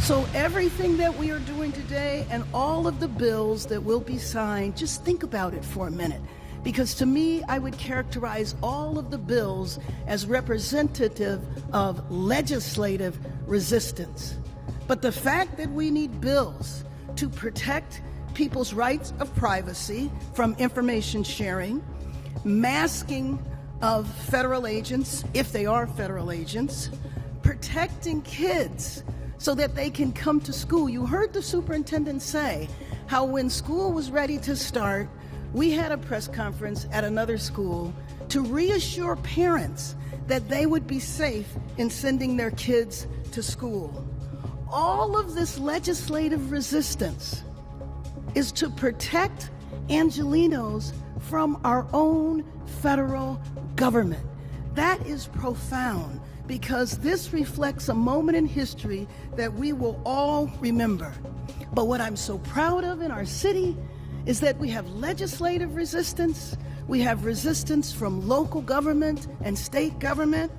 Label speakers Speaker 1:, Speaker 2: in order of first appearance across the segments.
Speaker 1: So everything that we are doing today and all of the bills that will be signed, just think about it for a minute. Because to me, I would characterize all of the bills as representative of legislative resistance. But the fact that we need bills to protect people's rights of privacy from information sharing, masking of federal agents, if they are federal agents, protecting kids so that they can come to school. You heard the superintendent say how when school was ready to start, we had a press conference at another school to reassure parents that they would be safe in sending their kids to school. All of this legislative resistance is to protect Angelenos from our own federal government. That is profound, because this reflects a moment in history that we will all remember. But what I'm so proud of in our city is that we have legislative resistance, we have resistance from local government and state government,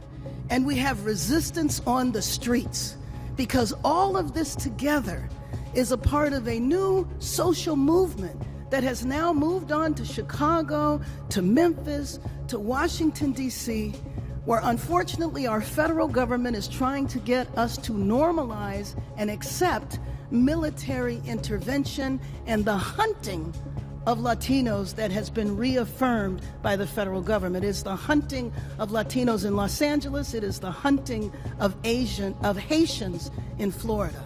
Speaker 1: and we have resistance on the streets, because all of this together is a part of a new social movement that has now moved on to Chicago, to Memphis, to Washington, D.C., where unfortunately our federal government is trying to get us to normalize and accept military intervention and the hunting of Latinos that has been reaffirmed by the federal government. It is the hunting of Latinos in Los Angeles. It is the hunting of Haitians in Florida.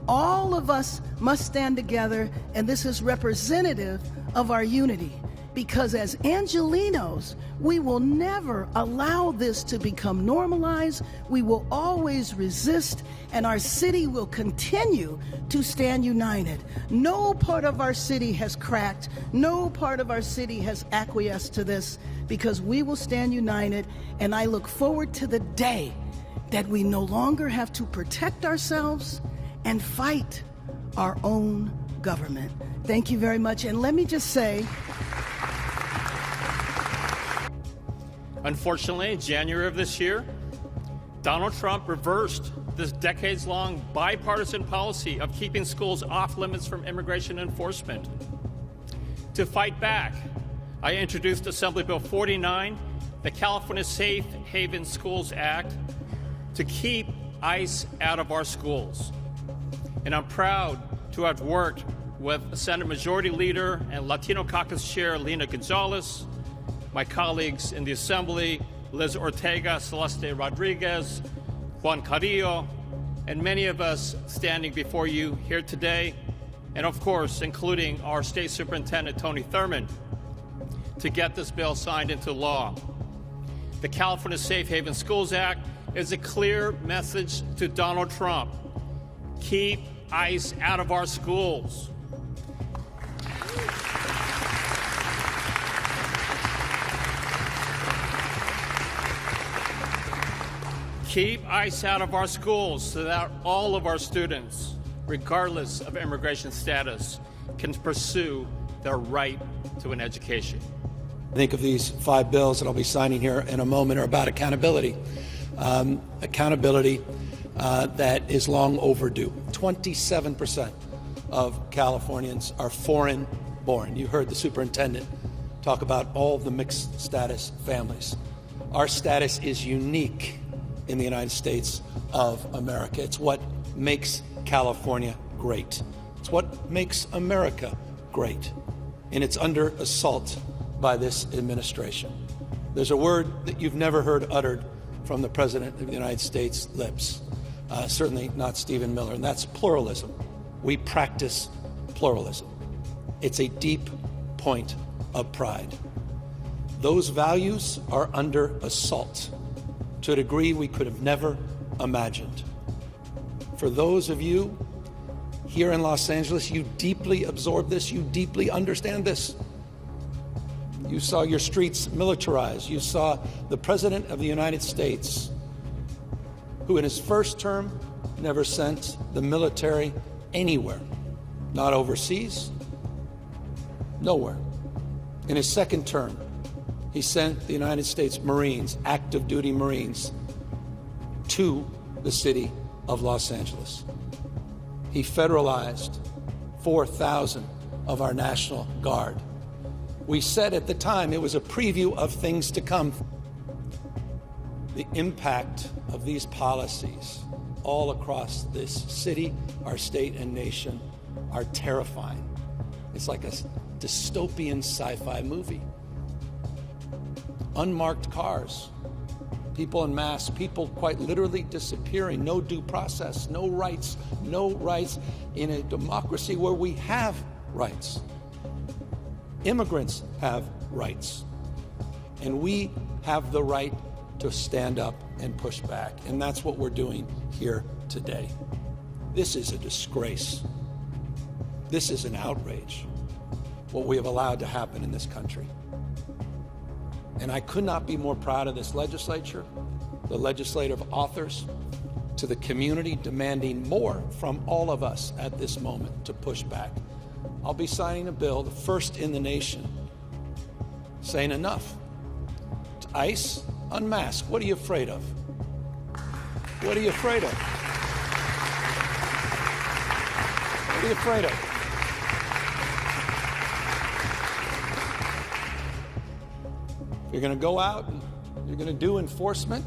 Speaker 1: All of us must stand together, and this is representative of our unity. Because as Angelenos, we will never allow this to become normalized. We will always resist, and our city will continue to stand united. No part of our city has cracked. No part of our city has acquiesced to this, because we will stand united, and I look forward to the day that we no longer have to protect ourselves and fight our own government. Thank you very much, and let me just say,
Speaker 2: unfortunately, in January of this year, Donald Trump reversed this decades-long bipartisan policy of keeping schools off limits from immigration enforcement. To fight back, I introduced Assembly Bill 49, the California Safe Haven Schools Act, to keep ICE out of our schools. And I'm proud to have worked with Senate Majority Leader and Latino Caucus Chair Lina Gonzalez, my colleagues in the Assembly, Liz Ortega, Celeste Rodriguez, Juan Carrillo, and many of us standing before you here today, and of course, including our State Superintendent, Tony Thurmond, to get this bill signed into law. The California Safe Haven Schools Act is a clear message to Donald Trump. Keep ICE out of our schools. Keep ICE out of our schools so that all of our students, regardless of immigration status, can pursue their right to an education.
Speaker 3: I think of these 5 bills that I'll be signing here in a moment are about accountability. Accountability that is long overdue. 27% of Californians are foreign-born. You heard the superintendent talk about all the mixed status families. Our status is unique in the United States of America. It's what makes California great. It's what makes America great. And it's under assault by this administration. There's a word that you've never heard uttered from the President of the United States lips, certainly not Stephen Miller, and that's pluralism. We practice pluralism. It's a deep point of pride. Those values are under assault to a degree we could have never imagined. For those of you here in Los Angeles, you deeply absorb this, you deeply understand this. You saw your streets militarized. You saw the President of the United States, who in his first term never sent the military anywhere, not overseas, nowhere. In his second term, he sent the United States Marines, active duty Marines, to the city of Los Angeles. he federalized 4,000 of our National Guard. We said at the time it was a preview of things to come. The impact of these policies all across this city, our state, and nation are terrifying. It's like a dystopian sci-fi movie. Unmarked cars, people en masse, people quite literally disappearing, no due process, no rights in a democracy where we have rights. Immigrants have rights, and we have the right to stand up and push back, and that's what we're doing here today. This is a disgrace. This is an outrage, what we have allowed to happen in this country. And I could not be more proud of this legislature, the legislative authors, to the community demanding more from all of us at this moment to push back. I'll be signing a bill, the first in the nation, saying enough. ICE, unmask. What are you afraid of? What are you afraid of? What are you afraid of? If you're going to go out and you're going to do enforcement,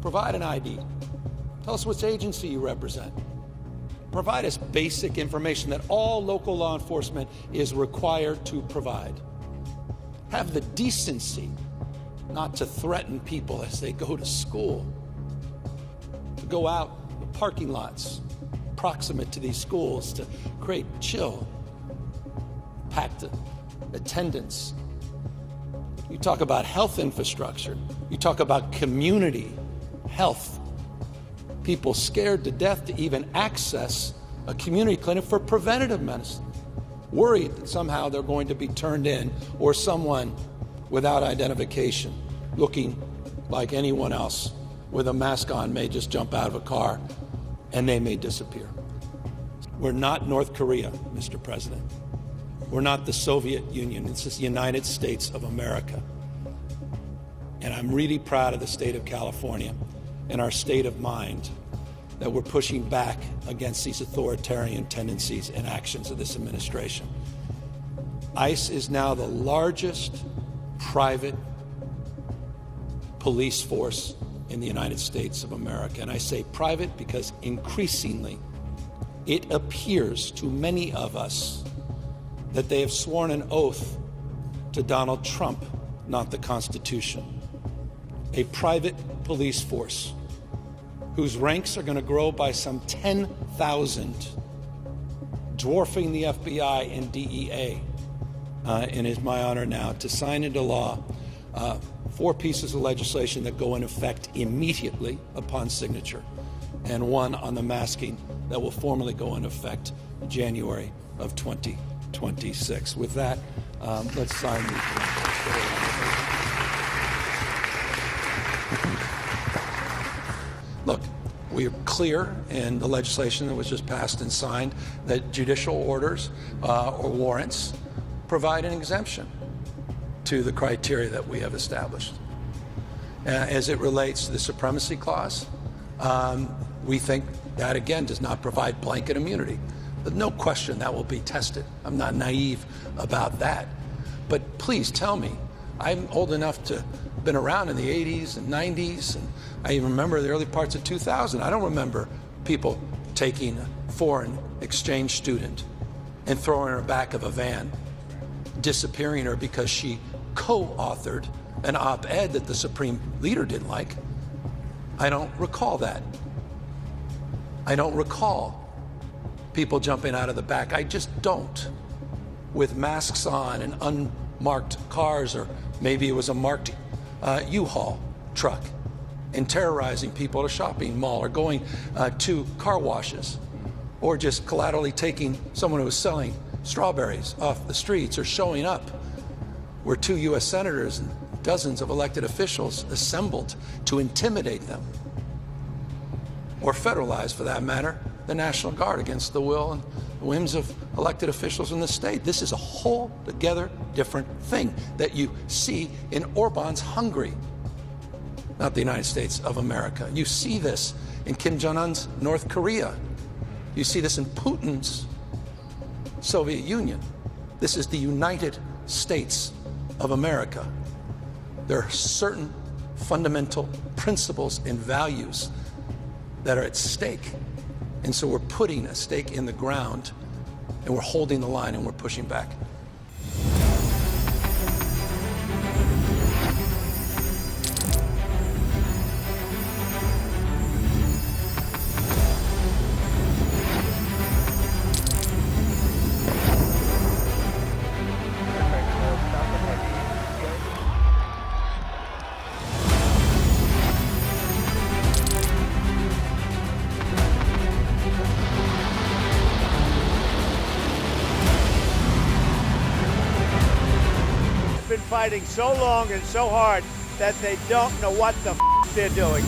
Speaker 3: provide an ID. Tell us which agency you represent. Provide us basic information that all local law enforcement is required to provide. Have the decency not to threaten people as they go to school, to go out the parking lots proximate to these schools to create chill, packed attendance. You talk about health infrastructure. You talk about community health. People scared to death to even access a community clinic for preventative medicine, worried that somehow they're going to be turned in, or someone without identification, looking like anyone else with a mask on, may just jump out of a car and they may disappear. We're not North Korea, Mr. President. We're not the Soviet Union. It's the United States of America. And I'm really proud of the state of California and our state of mind that we're pushing back against these authoritarian tendencies and actions of this administration. ICE is now the largest private police force in the United States of America. And I say private because increasingly it appears to many of us that they have sworn an oath to Donald Trump, not the Constitution. A private police force whose ranks are going to grow by some 10,000, dwarfing the FBI and DEA. And it is my honor now to sign into law 4 pieces of legislation that go in effect immediately upon signature, and 1 on the masking that will formally go in effect January of 2026. With that, let's sign these. Look, we are clear in the legislation that was just passed and signed that judicial orders or warrants provide an exemption to the criteria that we have established. As it relates to the supremacy clause, we think that, again, does not provide blanket immunity. But no question that will be tested. I'm not naive about that. But please tell me, I'm old enough to have been around in the 80s and 90s, and I even remember the early parts of 2000. I don't remember people taking a foreign exchange student and throwing her back of a van, disappearing her because she co-authored an op-ed that the Supreme Leader didn't like. I don't recall that. I don't recall people jumping out of the back. I just don't. With masks on and unmarked cars, or maybe it was a marked U-Haul truck, and terrorizing people at a shopping mall, or going to car washes, or just collaterally taking someone who was selling strawberries off the streets, or showing up where 2 U.S. senators and dozens of elected officials assembled to intimidate them, or federalize, for that matter, the National Guard against the will and the whims of elected officials in the state. This is a whole together different thing that you see in Orban's Hungary, not the United States of America. You see this in Kim Jong-un's North Korea. You see this in Putin's Soviet Union. This is the United States of America. There are certain fundamental principles and values that are at stake. And so we're putting a stake in the ground, and we're holding the line, and we're pushing back.
Speaker 4: Been fighting so long and so hard that they don't know what the they're doing.